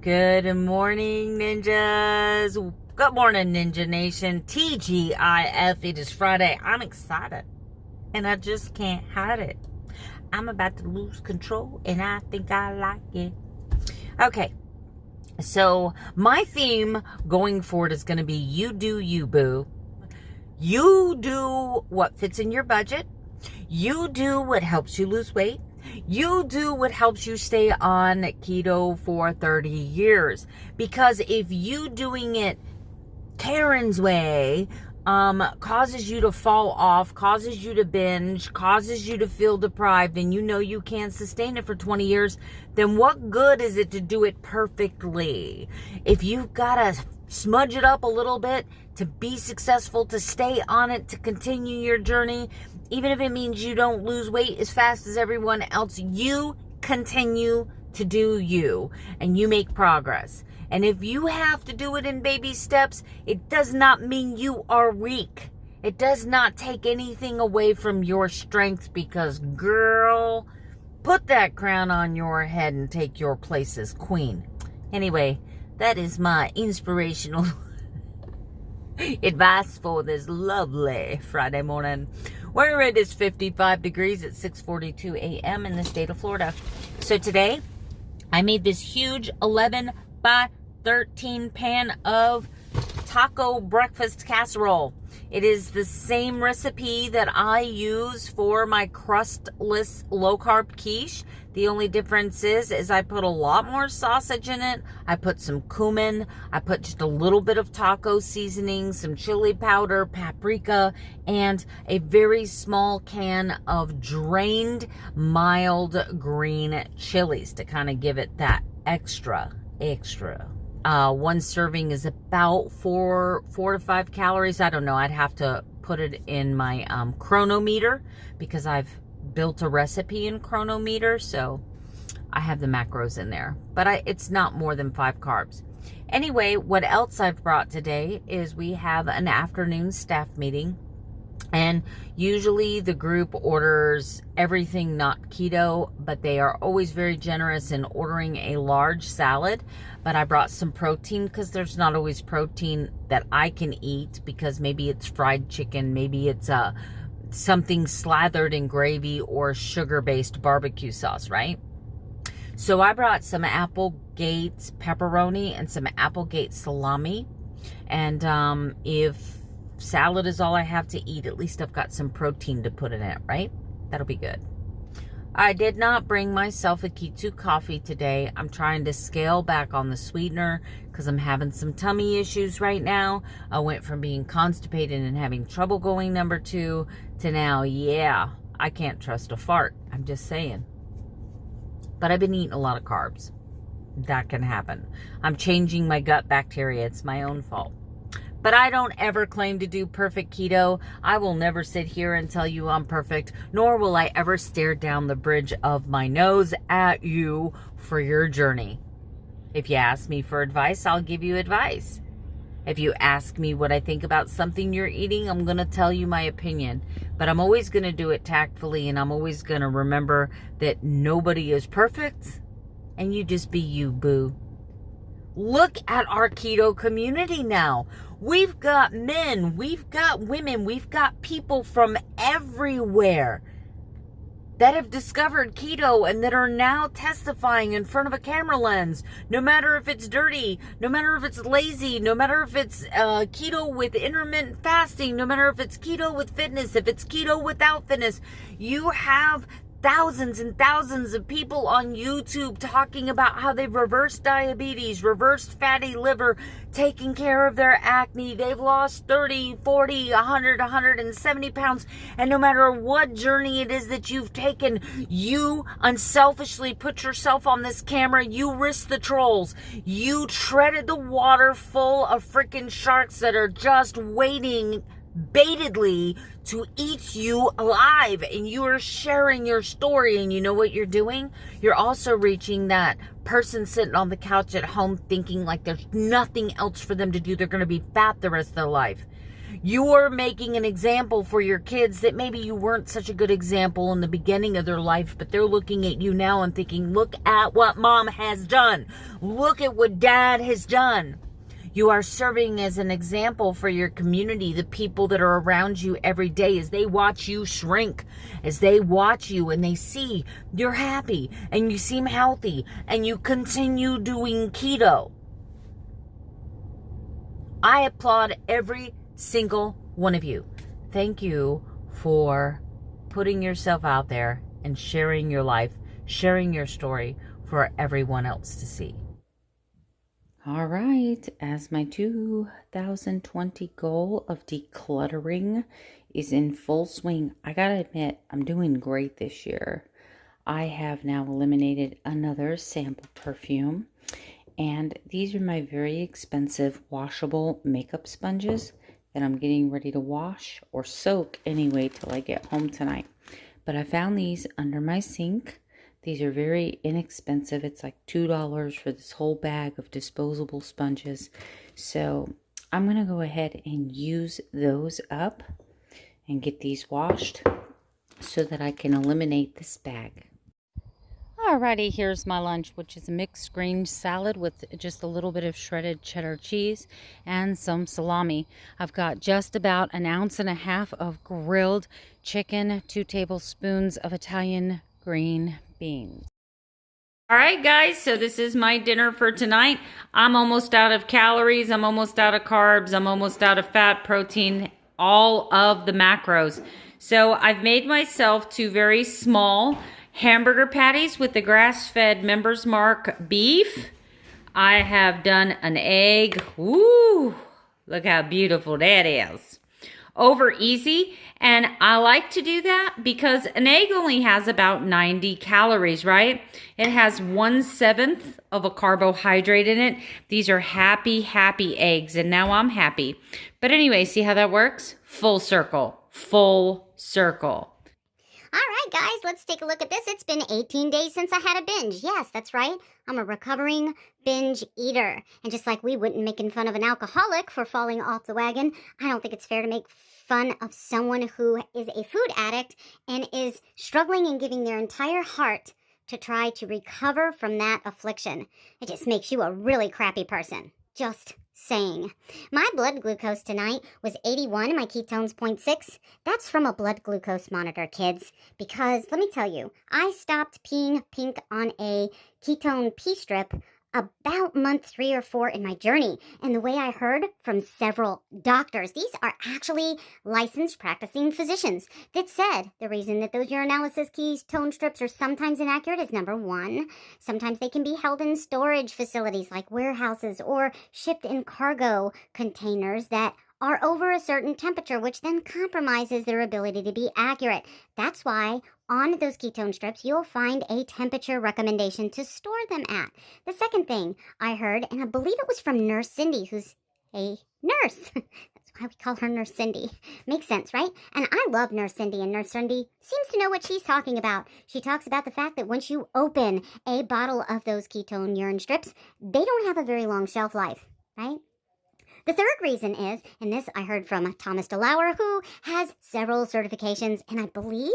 Good morning, ninjas. Good morning, Ninja Nation. TGIF. It is Friday. I'm excited, and I just can't hide it. I'm about to lose control, and I think I like it. Okay, so my theme going forward is going to be you do you, boo. You do what fits in your budget. You do what helps you lose weight. You do what helps you stay on keto for 30 years. Because if you doing it Karen's way causes you to fall off, causes you to binge, causes you to feel deprived, and you know you can't sustain it for 20 years, then what good is it to do it perfectly? If you've got to smudge it up a little bit to be successful, to stay on it, to continue your journey, even if it means you don't lose weight as fast as everyone else, you continue to do you, and you make progress. And if you have to do it in baby steps, it does not mean you are weak. It does not take anything away from your strength, because, girl, put that crown on your head and take your place as queen. Anyway, that is my inspirational advice for this lovely Friday morning, where it is 55 degrees at 6:42 a.m. in the state of Florida. So today, I made this huge 11 by 13 pan of taco breakfast casserole. It is the same recipe that I use for my crustless low-carb quiche. The only difference is I put a lot more sausage in it. I put some cumin. I put just a little bit of taco seasoning, some chili powder, paprika, and a very small can of drained mild green chilies to kind of give it that extra. One serving is about 4 to 5 calories. I don't know. I'd have to put it in my chronometer, because I've built a recipe in chronometer, so I have the macros in there. But it's not more than 5 carbs. Anyway, what else I've brought today is we have an afternoon staff meeting. And usually the group orders everything not keto, but they are always very generous in ordering a large salad. But I brought some protein, because there's not always protein that I can eat, because maybe it's fried chicken, maybe it's something slathered in gravy or sugar-based barbecue sauce, right? So I brought some Applegate pepperoni and some Applegate salami. And if salad is all I have to eat, at least I've got some protein to put in it, right? That'll be good. I did not bring myself a keto coffee today. I'm trying to scale back on the sweetener because I'm having some tummy issues right now. I went from being constipated and having trouble going number 2 to now, yeah, I can't trust a fart. I'm just saying. But I've been eating a lot of carbs. That can happen. I'm changing my gut bacteria. It's my own fault. But I don't ever claim to do perfect keto. I will never sit here and tell you I'm perfect, nor will I ever stare down the bridge of my nose at you for your journey. If you ask me for advice, I'll give you advice. If you ask me what I think about something you're eating, I'm going to tell you my opinion. But I'm always going to do it tactfully, and I'm always going to remember that nobody is perfect, and you just be you, boo. Look at our keto community now. We've got men, we've got women, we've got people from everywhere that have discovered keto and that are now testifying in front of a camera lens. No matter if it's dirty, no matter if it's lazy, no matter if it's keto with intermittent fasting, no matter if it's keto with fitness, if it's keto without fitness, you have thousands and thousands of people on YouTube talking about how they've reversed diabetes, reversed fatty liver, taken care of their acne. They've lost 30, 40, 100, 170 pounds. And no matter what journey it is that you've taken, you unselfishly put yourself on this camera. You risked the trolls. You treaded the water full of freaking sharks that are just waiting baitedly to eat you alive, and you are sharing your story. And you know what you're doing? You're also reaching that person sitting on the couch at home thinking like there's nothing else for them to do. They're going to be fat the rest of their life. You're making an example for your kids that maybe you weren't such a good example in the beginning of their life, but they're looking at you now and thinking, look at what mom has done. Look at what dad has done. You are serving as an example for your community, the people that are around you every day, as they watch you shrink, as they watch you and they see you're happy and you seem healthy and you continue doing keto. I applaud every single one of you. Thank you for putting yourself out there and sharing your life, sharing your story for everyone else to see. All right, as my 2020 goal of decluttering is in full swing, I gotta admit, I'm doing great this year. I have now eliminated another sample perfume, and these are my very expensive washable makeup sponges that I'm getting ready to wash or soak anyway till I get home tonight. But I found these under my sink. These are very inexpensive. It's like $2 for this whole bag of disposable sponges. So I'm going to go ahead and use those up and get these washed so that I can eliminate this bag. Alrighty, here's my lunch, which is a mixed green salad with just a little bit of shredded cheddar cheese and some salami. I've got just about 1.5 ounces of grilled chicken, 2 tablespoons of Italian green beans. All right, guys, so this is my dinner for tonight. I'm almost out of calories. I'm almost out of carbs. I'm almost out of fat, protein, all of the macros. So I've made myself 2 very small hamburger patties with the grass-fed Members Mark beef. I have done an egg. Ooh, look how beautiful that is. Over easy, and I like to do that because an egg only has about 90 calories, right? It has 1/7 of a carbohydrate in it. These are happy eggs, and now I'm happy. But anyway, see how that works? Full circle, full circle. All right, guys, let's take a look at this. It's been 18 days since I had a binge. Yes, that's right. I'm a recovering binge eater. And just like we wouldn't making fun of an alcoholic for falling off the wagon, I don't think it's fair to make fun of someone who is a food addict and is struggling and giving their entire heart to try to recover from that affliction. It just makes you a really crappy person. Just saying. My blood glucose tonight was 81, my ketones 0.6. That's from a blood glucose monitor, kids. Because, let me tell you, I stopped peeing pink on a ketone pee strip about month 3 or 4 in my journey. And the way I heard from several doctors, these are actually licensed practicing physicians, that said the reason that those urinalysis ketone strips are sometimes inaccurate is number 1, sometimes they can be held in storage facilities like warehouses or shipped in cargo containers that are over a certain temperature, which then compromises their ability to be accurate. That's why on those ketone strips, you'll find a temperature recommendation to store them at. The second thing I heard, and I believe it was from Nurse Cindy, who's a nurse. That's why we call her Nurse Cindy. Makes sense, right? And I love Nurse Cindy, and Nurse Cindy seems to know what she's talking about. She talks about the fact that once you open a bottle of those ketone urine strips, they don't have a very long shelf life, right? The third reason is, and this I heard from Thomas DeLauer, who has several certifications, and I believe,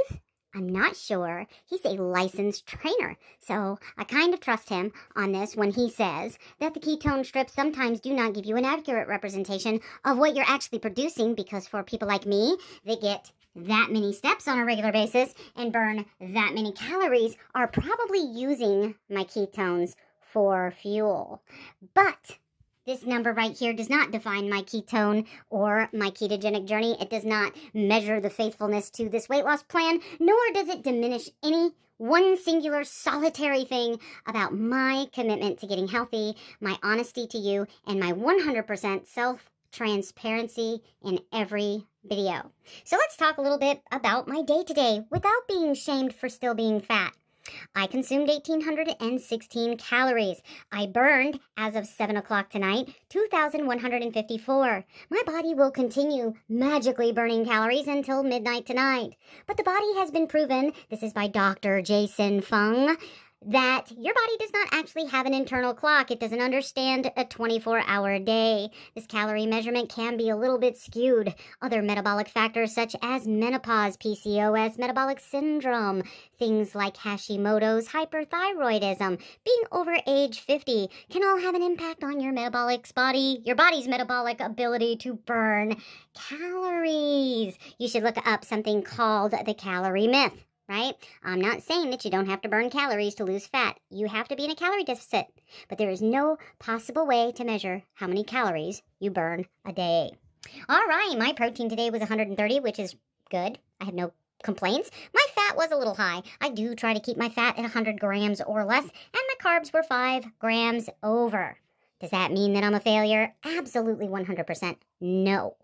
I'm not sure, he's a licensed trainer. So I kind of trust him on this when he says that the ketone strips sometimes do not give you an accurate representation of what you're actually producing, because for people like me that get that many steps on a regular basis and burn that many calories are probably using my ketones for fuel. But this number right here does not define my ketone or my ketogenic journey. It does not measure the faithfulness to this weight loss plan, nor does it diminish any one singular solitary thing about my commitment to getting healthy, my honesty to you, and my 100% self-transparency in every video. So let's talk a little bit about my day today without being shamed for still being fat. I consumed 1,816 calories. I burned, as of 7 o'clock tonight, 2,154. My body will continue magically burning calories until midnight tonight. But the body has been proven, this is by Dr. Jason Fung, that your body does not actually have an internal clock. It doesn't understand a 24-hour day. This calorie measurement can be a little bit skewed. Other metabolic factors such as menopause, PCOS, metabolic syndrome, things like Hashimoto's, hyperthyroidism, being over age 50 can all have an impact on your body's metabolic ability to burn calories. You should look up something called the calorie myth. Right? I'm not saying that you don't have to burn calories to lose fat. You have to be in a calorie deficit. But there is no possible way to measure how many calories you burn a day. All right, my protein today was 130, which is good. I have no complaints. My fat was a little high. I do try to keep my fat at 100 grams or less, and my carbs were 5 grams over. Does that mean that I'm a failure? Absolutely 100% no.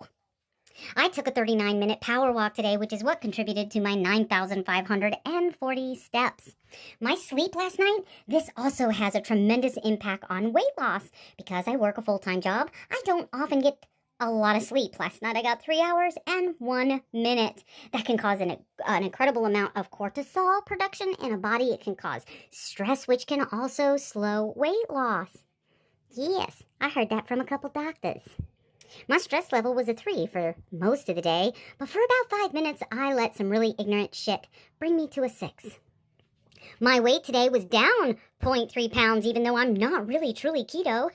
I took a 39-minute power walk today, which is what contributed to my 9,540 steps. My sleep last night, this also has a tremendous impact on weight loss. Because I work a full-time job, I don't often get a lot of sleep. Last night I got 3 hours and 1 minute. That can cause an incredible amount of cortisol production in a body. It can cause stress, which can also slow weight loss. Yes, I heard that from a couple doctors. My stress level was a 3 for most of the day, but for about 5 minutes, I let some really ignorant shit bring me to a 6. My weight today was down 0.3 pounds, even though I'm not really truly keto.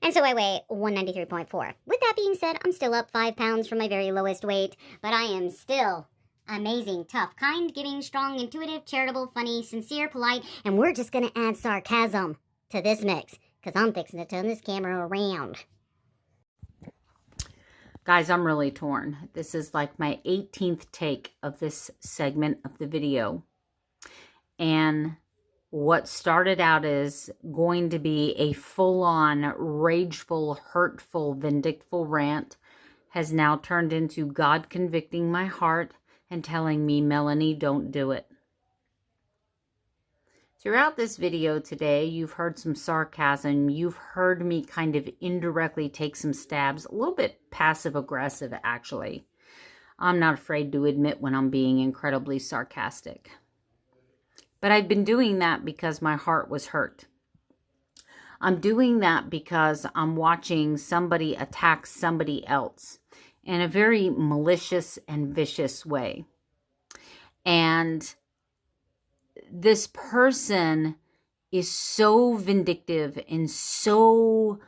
And so I weigh 193.4. With that being said, I'm still up 5 pounds from my very lowest weight, but I am still amazing, tough, kind, giving, strong, intuitive, charitable, funny, sincere, polite, and we're just going to add sarcasm to this mix, because I'm fixing to turn this camera around. Guys, I'm really torn. This is like my 18th take of this segment of the video. And what started out as going to be a full-on, rageful, hurtful, vindictful rant has now turned into God convicting my heart and telling me, Melanie, don't do it. Throughout this video today, you've heard some sarcasm. You've heard me kind of indirectly take some stabs, a little bit passive-aggressive, actually. I'm not afraid to admit when I'm being incredibly sarcastic. But I've been doing that because my heart was hurt. I'm doing that because I'm watching somebody attack somebody else in a very malicious and vicious way. And this person is so vindictive and so...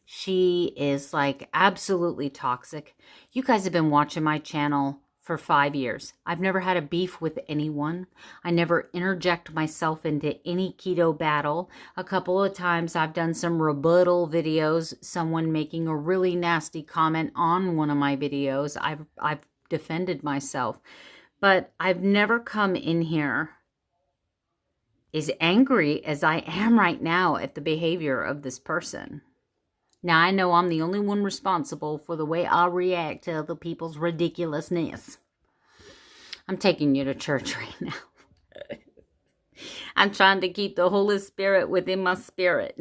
She is like absolutely toxic. You guys have been watching my channel for 5 years. I've never had a beef with anyone. I never interject myself into any keto battle. A couple of times I've done some rebuttal videos, someone making a really nasty comment on one of my videos. I've defended myself. But I've never come in here as angry as I am right now at the behavior of this person. Now, I know I'm the only one responsible for the way I react to other people's ridiculousness. I'm taking you to church right now. I'm trying to keep the Holy Spirit within my spirit.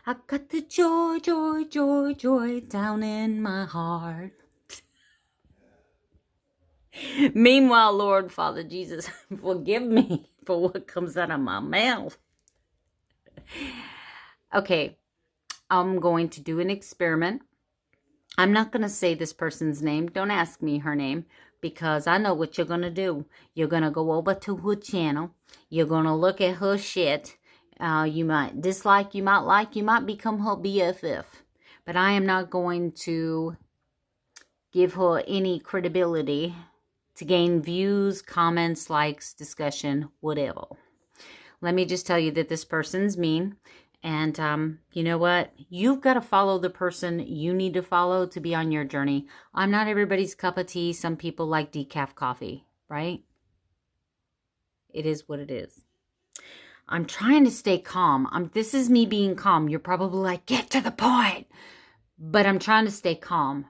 I got the joy, joy, joy, joy down in my heart. Meanwhile, Lord, Father Jesus, forgive me for what comes out of my mouth. Okay. I'm going to do an experiment. I'm not going to say this person's name. Don't ask me her name because I know what you're going to do. You're going to go over to her channel. You're going to look at her shit. You might dislike, you might like, you might become her BFF. But I am not going to give her any credibility to gain views, comments, likes, discussion, whatever. Let me just tell you that this person's mean. And you know what? You've got to follow the person you need to follow to be on your journey. I'm not everybody's cup of tea. Some people like decaf coffee, right? It is what it is. I'm trying to stay calm. This is me being calm. You're probably like, get to the point. But I'm trying to stay calm.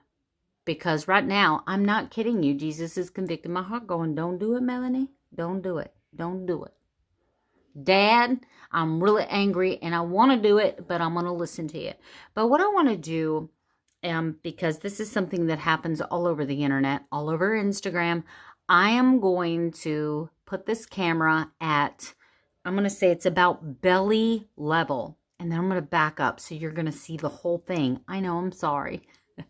Because right now, I'm not kidding you. Jesus is convicting my heart going, don't do it, Melanie. Don't do it. Don't do it. Dad, I'm really angry and I want to do it, but I'm going to listen to you. But what I want to do, because this is something that happens all over the internet, all over Instagram, I am going to put this camera at, I'm going to say it's about belly level. And then I'm going to back up so you're going to see the whole thing. I know, I'm sorry. I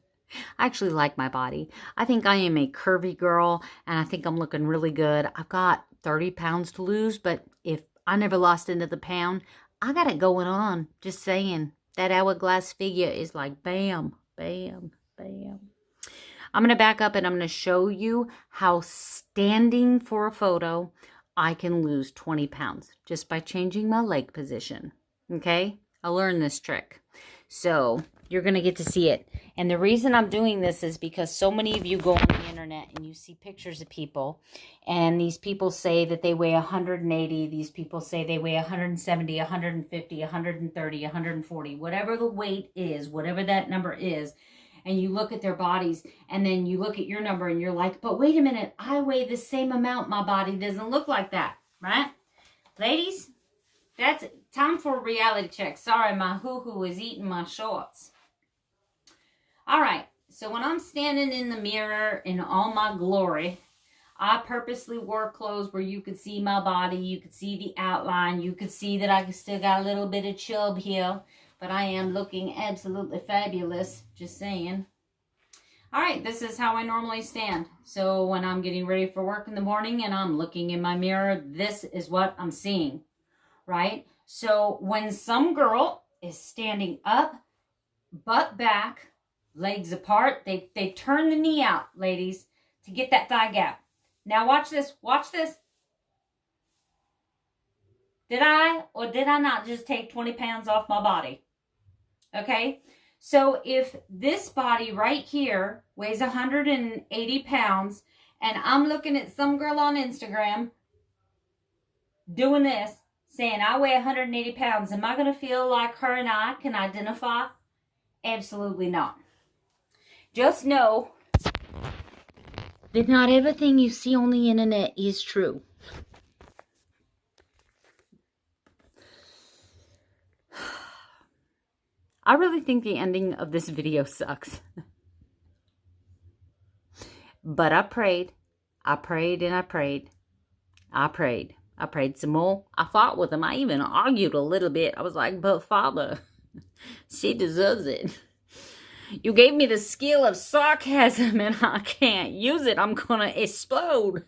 actually like my body. I think I am a curvy girl, and I think I'm looking really good. I've got 30 pounds to lose, but if I never lost into the pound, I got it going on. Just saying. That hourglass figure is like bam, bam, bam. I'm going to back up and I'm going to show you how standing for a photo, I can lose 20 pounds just by changing my leg position. Okay? I learned this trick. So you're going to get to see it. And the reason I'm doing this is because so many of you go on the internet and you see pictures of people, and these people say that they weigh 180. These people say they weigh 170, 150, 130, 140, whatever the weight is, whatever that number is. And you look at their bodies, and then you look at your number and you're like, but wait a minute, I weigh the same amount. My body doesn't look like that, right? Ladies, that's time for a reality check. Sorry, my hoo-hoo is eating my shorts. All right, so when I'm standing in the mirror in all my glory, I purposely wore clothes where you could see my body, you could see the outline, you could see that I still got a little bit of chub here, but I am looking absolutely fabulous, just saying. All right, this is how I normally stand. So when I'm getting ready for work in the morning and I'm looking in my mirror, this is what I'm seeing, right? So when some girl is standing up, butt back, legs apart, they turn the knee out, ladies, to get that thigh gap. Now watch this, watch this. Did I or did I not just take 20 pounds off my body? Okay, so if this body right here weighs 180 pounds and I'm looking at some girl on Instagram doing this, saying I weigh 180 pounds, am I going to feel like her and I can identify? Absolutely not. Just know that not everything you see on the internet is true. I really think the ending of this video sucks. But I prayed, and I prayed. I prayed some more. I fought with him. I even argued a little bit. I was like, but Father, she deserves it. You gave me the skill of sarcasm and I can't use it. I'm going to explode.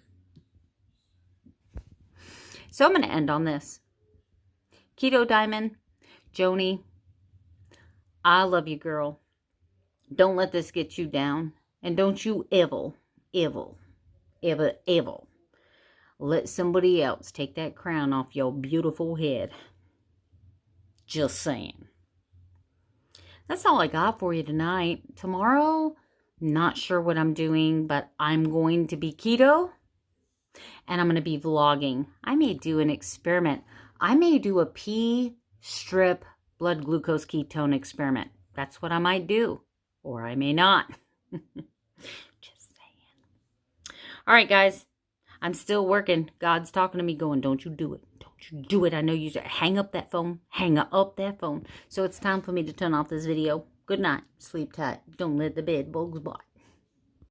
So I'm going to end on this. Keto Diamond, Joni, I love you, girl. Don't let this get you down. And don't you ever let somebody else take that crown off your beautiful head. Just saying. That's all I got for you tonight. Tomorrow, not sure what I'm doing, but I'm going to be keto. And I'm going to be vlogging. I may do an experiment. I may do a pea strip blood glucose ketone experiment. That's what I might do. Or I may not. Just saying. All right, guys. I'm still working. God's talking to me going, don't you do it. Don't you do it. I know you should hang up that phone. Hang up that phone. So it's time for me to turn off this video. Good night. Sleep tight. Don't let the bed bugs bite.